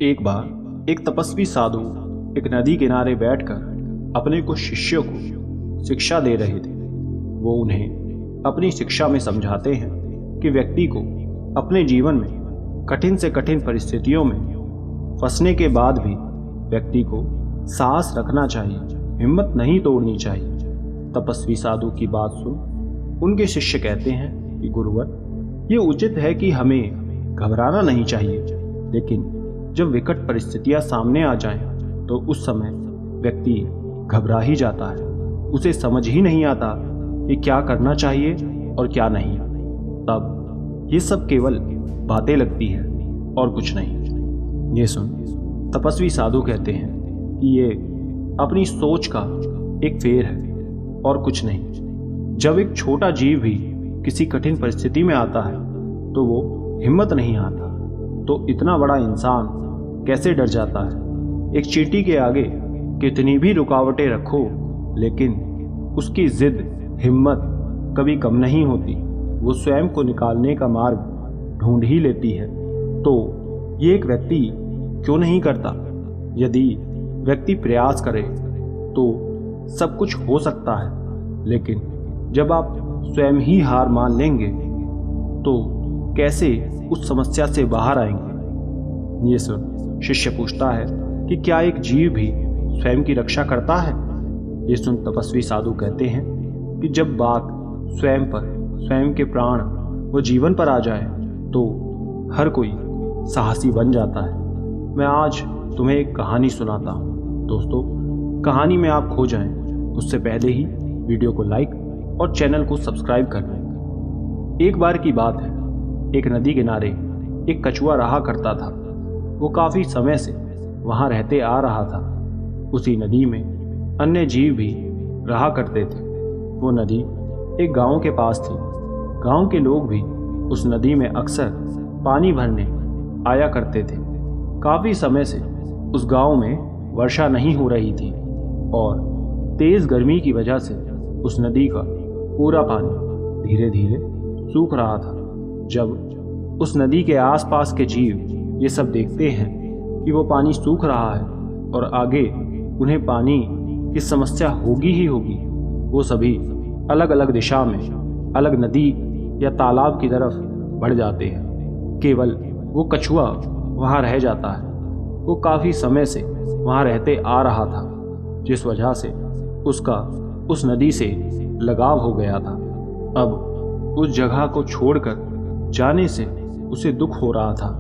एक बार एक तपस्वी साधु एक नदी किनारे बैठकर अपने कुछ शिष्यों को शिक्षा दे रहे थे। वो उन्हें अपनी शिक्षा में समझाते हैं कि व्यक्ति को अपने जीवन में कठिन से कठिन परिस्थितियों में फंसने के बाद भी व्यक्ति को साहस रखना चाहिए, हिम्मत नहीं तोड़नी चाहिए। तपस्वी साधु की बात सुन उनके शिष्य कहते हैं कि गुरुवर, ये उचित है कि हमें घबराना नहीं चाहिए, लेकिन जब विकट परिस्थितियां सामने आ जाएं, तो उस समय व्यक्ति घबरा ही जाता है। उसे समझ ही नहीं आता कि क्या करना चाहिए और क्या नहीं। तब ये सब केवल बातें लगती है और कुछ नहीं। ये सुन तपस्वी साधु कहते हैं कि ये अपनी सोच का एक फेर है और कुछ नहीं। जब एक छोटा जीव भी किसी कठिन परिस्थिति में आता है तो वो हिम्मत नहीं आता, तो इतना बड़ा इंसान कैसे डर जाता है। एक चींटी के आगे कितनी भी रुकावटें रखो, लेकिन उसकी जिद हिम्मत कभी कम नहीं होती। वो स्वयं को निकालने का मार्ग ढूंढ ही लेती है। तो ये एक व्यक्ति क्यों नहीं करता? यदि व्यक्ति प्रयास करे तो सब कुछ हो सकता है, लेकिन जब आप स्वयं ही हार मान लेंगे तो कैसे उस समस्या से बाहर आएंगे? ये सुन शिष्य पूछता है कि क्या एक जीव भी स्वयं की रक्षा करता है? ये सुन तपस्वी साधु कहते हैं कि जब बात स्वयं पर, स्वयं के प्राण व जीवन पर आ जाए तो हर कोई साहसी बन जाता है। मैं आज तुम्हें एक कहानी सुनाता हूँ। दोस्तों, कहानी में आप खो जाएं उससे पहले ही वीडियो को लाइक और चैनल को सब्सक्राइब कर लें। एक बार की बात है, एक नदी किनारे एक कछुआ रहा करता था। वो काफ़ी समय से वहाँ रहते आ रहा था। उसी नदी में अन्य जीव भी रहा करते थे। वो नदी एक गांव के पास थी। गांव के लोग भी उस नदी में अक्सर पानी भरने आया करते थे। काफ़ी समय से उस गांव में वर्षा नहीं हो रही थी और तेज़ गर्मी की वजह से उस नदी का पूरा पानी धीरे धीरे सूख रहा था। जब उस नदी के आसपास के जीव ये सब देखते हैं कि वो पानी सूख रहा है और आगे उन्हें पानी की समस्या होगी ही होगी, वो सभी अलग अलग दिशा में अलग नदी या तालाब की तरफ बढ़ जाते हैं। केवल वो कछुआ वहाँ रह जाता है। वो काफ़ी समय से वहाँ रहते आ रहा था, जिस वजह से उसका उस नदी से लगाव हो गया था। अब उस जगह को छोड़कर जाने से उसे दुख हो रहा था,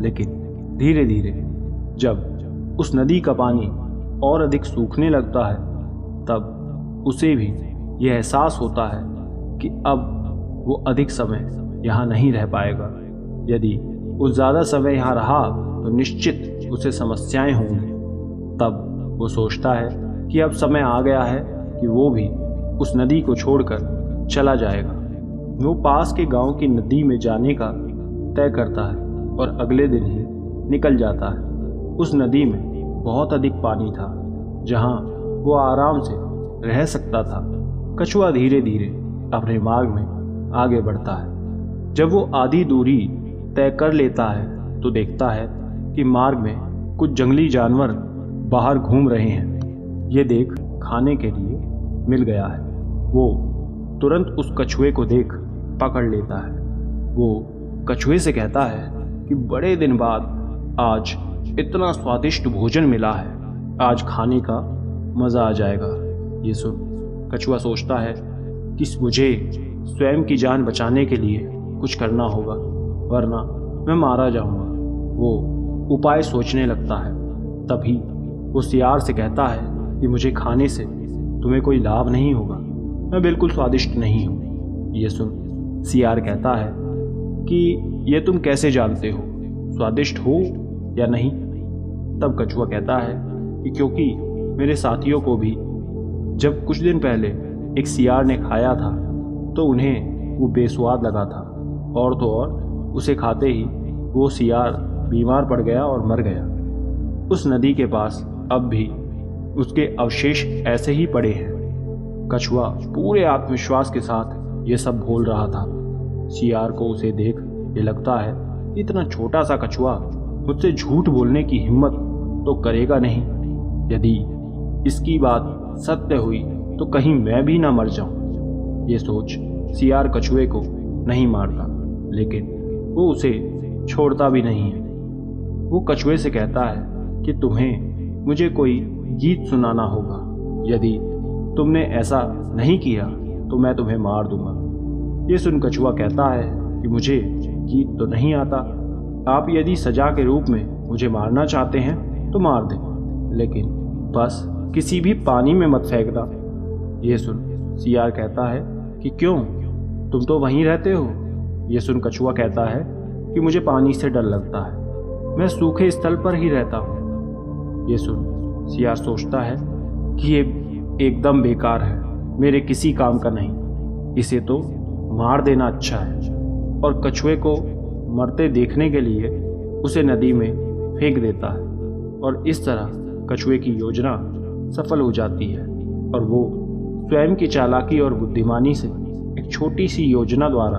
लेकिन धीरे धीरे जब उस नदी का पानी और अधिक सूखने लगता है, तब उसे भी यह एहसास होता है कि अब वो अधिक समय यहाँ नहीं रह पाएगा। यदि वो ज़्यादा समय यहाँ रहा तो निश्चित उसे समस्याएं होंगी। तब वो सोचता है कि अब समय आ गया है कि वो भी उस नदी को छोड़कर चला जाएगा। वो पास के गांव की नदी में जाने का तय करता है और अगले दिन ही निकल जाता है। उस नदी में बहुत अधिक पानी था, जहां वो आराम से रह सकता था। कछुआ धीरे धीरे अपने मार्ग में आगे बढ़ता है। जब वो आधी दूरी तय कर लेता है तो देखता है कि मार्ग में कुछ जंगली जानवर बाहर घूम रहे हैं। ये देख खाने के लिए मिल गया है। वो तुरंत उस कछुए को देख पकड़ लेता है। वो कछुए से कहता है कि बड़े दिन बाद आज इतना स्वादिष्ट भोजन मिला है, आज खाने का मज़ा आ जाएगा। ये सुन कछुआ सोचता है कि मुझे स्वयं की जान बचाने के लिए कुछ करना होगा, वरना मैं मारा जाऊंगा। वो उपाय सोचने लगता है। तभी वो सियार से कहता है कि मुझे खाने से तुम्हें कोई लाभ नहीं होगा, मैं बिल्कुल स्वादिष्ट नहीं हूँ। ये सुन सियार कहता है कि ये तुम कैसे जानते हो, स्वादिष्ट हो या नहीं? तब कछुआ कहता है कि क्योंकि मेरे साथियों को भी जब कुछ दिन पहले एक सियार ने खाया था तो उन्हें वो बेस्वाद लगा था, और तो और उसे खाते ही वो सियार बीमार पड़ गया और मर गया। उस नदी के पास अब भी उसके अवशेष ऐसे ही पड़े हैं। कछुआ पूरे आत्मविश्वास के साथ ये सब बोल रहा था। सियार को उसे देख ये लगता है इतना छोटा सा कछुआ मुझसे झूठ बोलने की हिम्मत तो करेगा नहीं। यदि इसकी बात सत्य हुई तो कहीं मैं भी ना मर जाऊं। ये सोच सियार कछुए को नहीं मारता, लेकिन वो उसे छोड़ता भी नहीं है। वो कछुए से कहता है कि तुम्हें मुझे कोई गीत सुनाना होगा। यदि तुमने ऐसा नहीं किया तो मैं तुम्हें मार दूंगा। ये सुन कछुआ कहता है कि मुझे गीत तो नहीं आता। आप यदि सजा के रूप में मुझे मारना चाहते हैं तो मार दें, लेकिन बस किसी भी पानी में मत फेंकना। ये सुन सियार कहता है कि क्यों, तुम तो वहीं रहते हो। ये सुन कछुआ कहता है कि मुझे पानी से डर लगता है, मैं सूखे स्थल पर ही रहता हूँ। ये सुन सियार सोचता है कि ये एकदम बेकार है, मेरे किसी काम का नहीं, इसे तो मार देना अच्छा है। और कछुए को मरते देखने के लिए उसे नदी में फेंक देता है। और इस तरह कछुए की योजना सफल हो जाती है और वो स्वयं की चालाकी और बुद्धिमानी से एक छोटी सी योजना द्वारा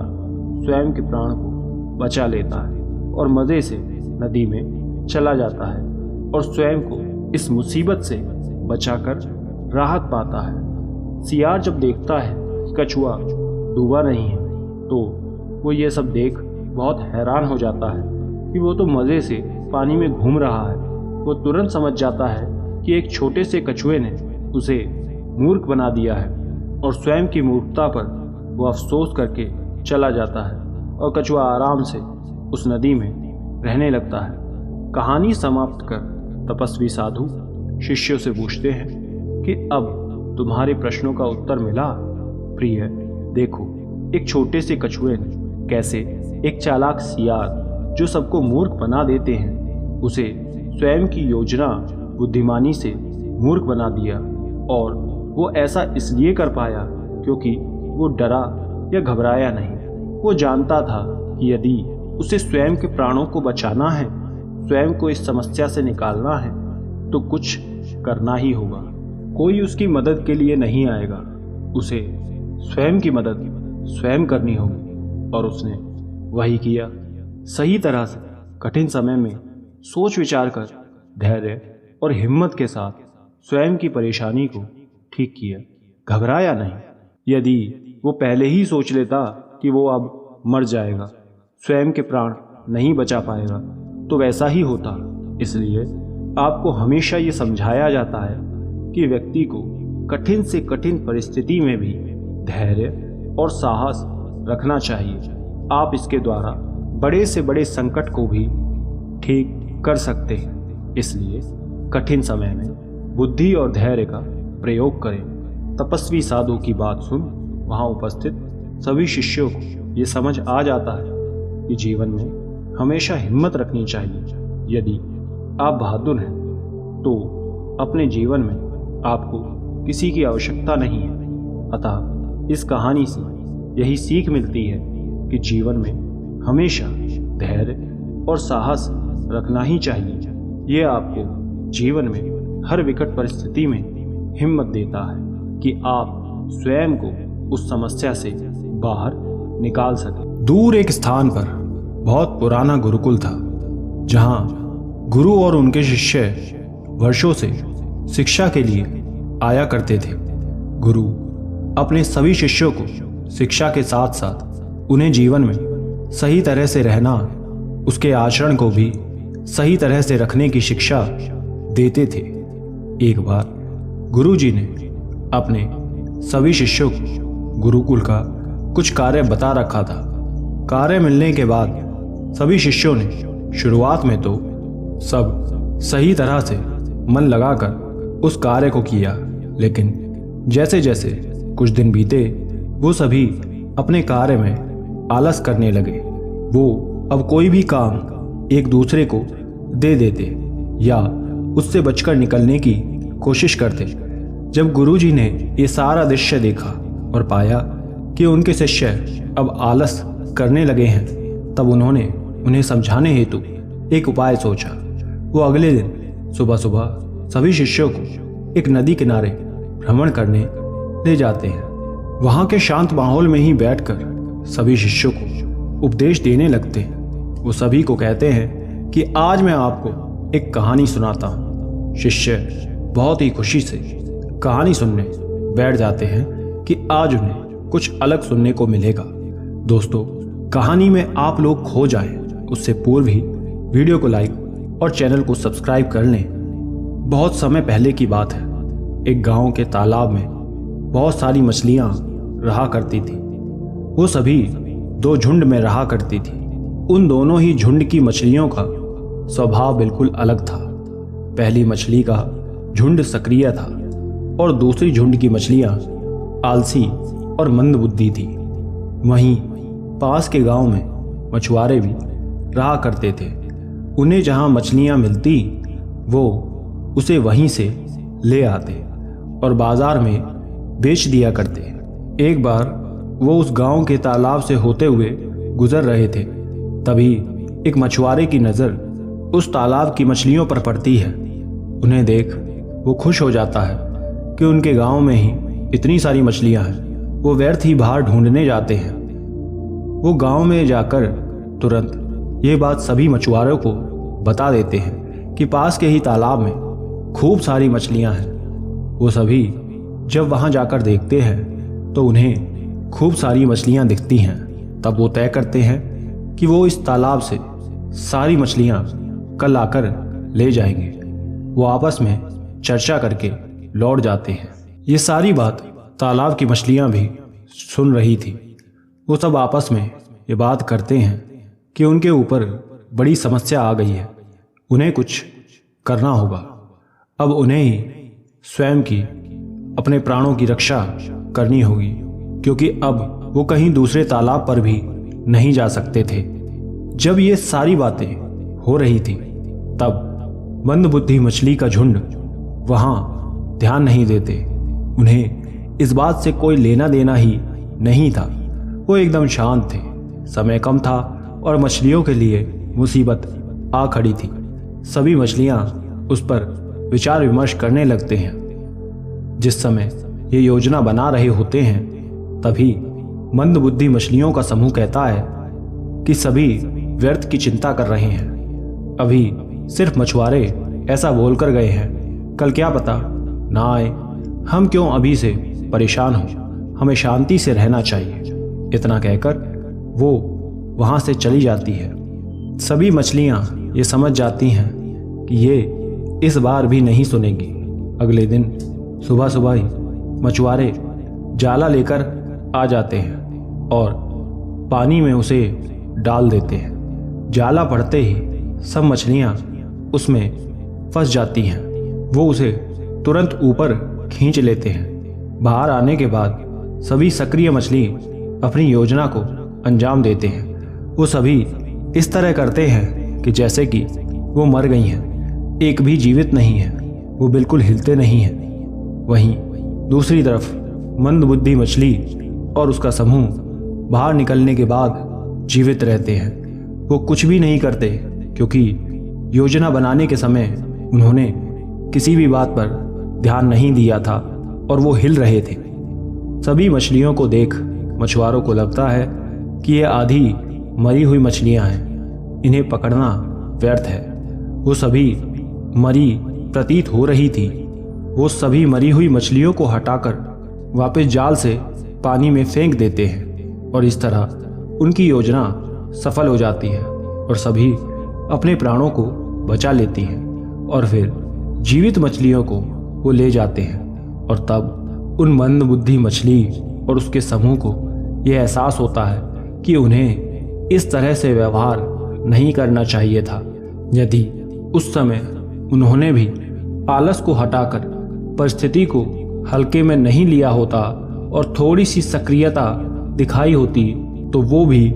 स्वयं के प्राण को बचा लेता है और मज़े से नदी में चला जाता है और स्वयं को इस मुसीबत से बचाकर राहत पाता है। सियार जब देखता है कि कछुआ डूबा नहीं है तो वो ये सब देख बहुत हैरान हो जाता है कि वो तो मज़े से पानी में घूम रहा है। वो तुरंत समझ जाता है कि एक छोटे से कछुए ने उसे मूर्ख बना दिया है और स्वयं की मूर्खता पर वो अफसोस करके चला जाता है और कछुआ आराम से उस नदी में रहने लगता है। कहानी समाप्त कर तपस्वी साधु शिष्यों से पूछते हैं कि अब तुम्हारे प्रश्नों का उत्तर मिला। प्रिय, देखो एक छोटे से कछुए ने कैसे एक चालाक सियार जो सबको मूर्ख बना देते हैं उसे स्वयं की योजना बुद्धिमानी से मूर्ख बना दिया। और वो ऐसा इसलिए कर पाया क्योंकि वो डरा या घबराया नहीं। वो जानता था कि यदि उसे स्वयं के प्राणों को बचाना है, स्वयं को इस समस्या से निकालना है, तो कुछ करना ही होगा। कोई उसकी मदद के लिए नहीं आएगा, उसे स्वयं की मदद स्वयं करनी होगी। और उसने वही किया। सही तरह से कठिन समय में सोच विचार कर धैर्य और हिम्मत के साथ स्वयं की परेशानी को ठीक किया, घबराया नहीं। यदि वो पहले ही सोच लेता कि वो अब मर जाएगा, स्वयं के प्राण नहीं बचा पाएगा, तो वैसा ही होता। इसलिए आपको हमेशा ये समझाया जाता है कि व्यक्ति को कठिन से कठिन परिस्थिति में भी धैर्य और साहस रखना चाहिए। आप इसके द्वारा बड़े से बड़े संकट को भी ठीक कर सकते हैं। इसलिए कठिन समय में बुद्धि और धैर्य का प्रयोग करें। तपस्वी साधु की बात सुन वहाँ उपस्थित सभी शिष्यों को ये समझ आ जाता है कि जीवन में हमेशा हिम्मत रखनी चाहिए। यदि आप बहादुर हैं तो अपने जीवन में आपको किसी की आवश्यकता नहीं है। अतः इस कहानी से यही सीख मिलती है कि जीवन में हमेशा धैर्य और साहस रखना ही चाहिए। ये आपको जीवन में हर विकट परिस्थिति में हिम्मत देता है कि आप स्वयं को उस समस्या से बाहर निकाल सकें। दूर एक स्थान पर बहुत पुराना गुरुकुल था, जहां गुरु और उनके शिष्य वर्षों से शिक्षा के लिए आया करते थे। गुरु अपने सभी शिष्यों को शिक्षा के साथ साथ उन्हें जीवन में सही तरह से रहना, उसके आचरण को भी सही तरह से रखने की शिक्षा देते थे। एक बार गुरुजी ने अपने सभी शिष्यों को गुरुकुल का कुछ कार्य बता रखा था। कार्य मिलने के बाद सभी शिष्यों ने शुरुआत में तो सब सही तरह से मन लगाकर उस कार्य को किया, लेकिन जैसे जैसे कुछ दिन बीते वो सभी अपने कार्य में आलस करने लगे। वो अब कोई भी काम एक दूसरे को दे देते या उससे बचकर निकलने की कोशिश करते। जब गुरुजी ने ये सारा दृश्य देखा और पाया कि उनके शिष्य अब आलस करने लगे हैं, तब उन्होंने उन्हें समझाने हेतु एक उपाय सोचा। वो अगले दिन सुबह सुबह सभी शिष्यों को एक नदी किनारे भ्रमण करने ले जाते हैं। वहाँ के शांत माहौल में ही बैठकर सभी शिष्यों को उपदेश देने लगते हैं। वो सभी को कहते हैं कि आज मैं आपको एक कहानी सुनाता हूँ। शिष्य बहुत ही खुशी से कहानी सुनने बैठ जाते हैं कि आज उन्हें कुछ अलग सुनने को मिलेगा। दोस्तों, कहानी में आप लोग खो जाएं उससे पूर्व ही वीडियो को लाइक और चैनल को सब्सक्राइब कर लें। बहुत समय पहले की बात है। एक गांव के तालाब में बहुत सारी मछलियां रहा करती थी। वो सभी दो झुंड में रहा करती थी। उन दोनों ही झुंड की मछलियों का स्वभाव बिल्कुल अलग था। पहली मछली का झुंड सक्रिय था और दूसरी झुंड की मछलियां आलसी और मंदबुद्धि थी। वहीं पास के गांव में मछुआरे भी रहा करते थे। उन्हें जहां मछलियां मिलती वो उसे वहीं से ले आते और बाजार में बेच दिया करते। एक बार वो उस गांव के तालाब से होते हुए गुजर रहे थे। तभी एक मछुआरे की नज़र उस तालाब की मछलियों पर पड़ती है। उन्हें देख वो खुश हो जाता है कि उनके गांव में ही इतनी सारी मछलियां हैं। वो व्यर्थ ही बाहर ढूंढने जाते हैं। वो गांव में जाकर तुरंत ये बात सभी मछुआरों को बता देते हैं कि पास के ही तालाब में खूब सारी मछलियां हैं। वो सभी जब वहां जाकर देखते हैं तो उन्हें खूब सारी मछलियां दिखती हैं। तब वो तय करते हैं कि वो इस तालाब से सारी मछलियां कल आकर ले जाएंगे। वो आपस में चर्चा करके लौट जाते हैं। ये सारी बात तालाब की मछलियां भी सुन रही थी। वो सब आपस में ये बात करते हैं कि उनके ऊपर बड़ी समस्या आ गई है। उन्हें कुछ करना होगा। अब उन्हें ही स्वयं की अपने प्राणों की रक्षा करनी होगी, क्योंकि अब वो कहीं दूसरे तालाब पर भी नहीं जा सकते थे। जब ये सारी बातें हो रही थी तब मंदबुद्धि मछली का झुंड वहां ध्यान नहीं देते। उन्हें इस बात से कोई लेना देना ही नहीं था। वो एकदम शांत थे। समय कम था और मछलियों के लिए मुसीबत आ खड़ी थी। सभी मछलियां उस पर विचार विमर्श करने लगते हैं। जिस समय ये योजना बना रहे होते हैं तभी मंदबुद्धि मछलियों का समूह कहता है कि सभी व्यर्थ की चिंता कर रहे हैं। अभी सिर्फ मछुआरे ऐसा बोलकर गए हैं, कल क्या पता ना आए। हम क्यों अभी से परेशान हो, हमें शांति से रहना चाहिए। इतना कहकर वो वहां से चली जाती है। सभी मछलियां ये समझ जाती हैं कि ये इस बार भी नहीं सुनेगी। अगले दिन सुबह सुबह ही मछुआरे जाला लेकर आ जाते हैं और पानी में उसे डाल देते हैं। जाला पड़ते ही सब मछलियां उसमें फंस जाती हैं। वो उसे तुरंत ऊपर खींच लेते हैं। बाहर आने के बाद सभी सक्रिय मछली अपनी योजना को अंजाम देते हैं। वो सभी इस तरह करते हैं कि जैसे कि वो मर गई हैं। एक भी जीवित नहीं है। वो बिल्कुल हिलते नहीं हैं। वहीं दूसरी तरफ मंदबुद्धि मछली और उसका समूह बाहर निकलने के बाद जीवित रहते हैं। वो कुछ भी नहीं करते, क्योंकि योजना बनाने के समय उन्होंने किसी भी बात पर ध्यान नहीं दिया था और वो हिल रहे थे। सभी मछलियों को देख मछुआरों को लगता है कि ये आधी मरी हुई मछलियां हैं, इन्हें पकड़ना व्यर्थ है। वो सभी मरी प्रतीत हो रही थी। वो सभी मरी हुई मछलियों को हटाकर वापस जाल से पानी में फेंक देते हैं और इस तरह उनकी योजना सफल हो जाती है और सभी अपने प्राणों को बचा लेती हैं और फिर जीवित मछलियों को वो ले जाते हैं। और तब उन मंदबुद्धि मछली और उसके समूह को यह एहसास होता है कि उन्हें इस तरह से व्यवहार नहीं करना चाहिए था। यदि उस समय उन्होंने भी आलस को हटाकर परिस्थिति को हल्के में नहीं लिया होता और थोड़ी सी सक्रियता दिखाई होती तो वो भी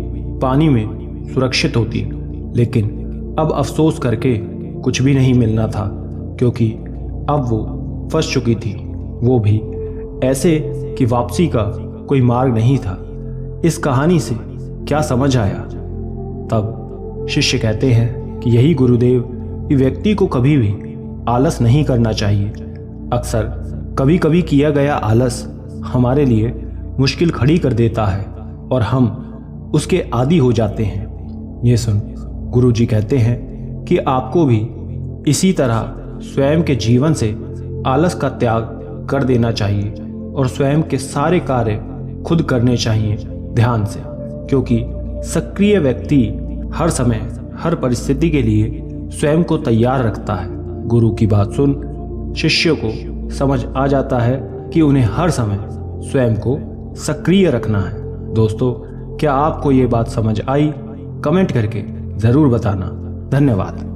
पानी में सुरक्षित होती। लेकिन अब अफसोस करके कुछ भी नहीं मिलना था, क्योंकि अब वो फंस चुकी थी। वो भी ऐसे कि वापसी का कोई मार्ग नहीं था। इस कहानी से क्या समझ आया? तब शिष्य कहते हैं कि यही गुरुदेव कि व्यक्ति को कभी भी आलस नहीं करना चाहिए। अक्सर कभी कभी किया गया आलस हमारे लिए मुश्किल खड़ी कर देता है और हम उसके आदी हो जाते हैं। ये सुन गुरुजी कहते हैं कि आपको भी इसी तरह स्वयं के जीवन से आलस का त्याग कर देना चाहिए और स्वयं के सारे कार्य खुद करने चाहिए ध्यान से, क्योंकि सक्रिय व्यक्ति हर समय हर परिस्थिति के लिए स्वयं को तैयार रखता है। गुरु की बात सुन शिष्य को समझ आ जाता है कि उन्हें हर समय स्वयं को सक्रिय रखना है। दोस्तों, क्या आपको ये बात समझ आई? कमेंट करके ज़रूर बताना। धन्यवाद।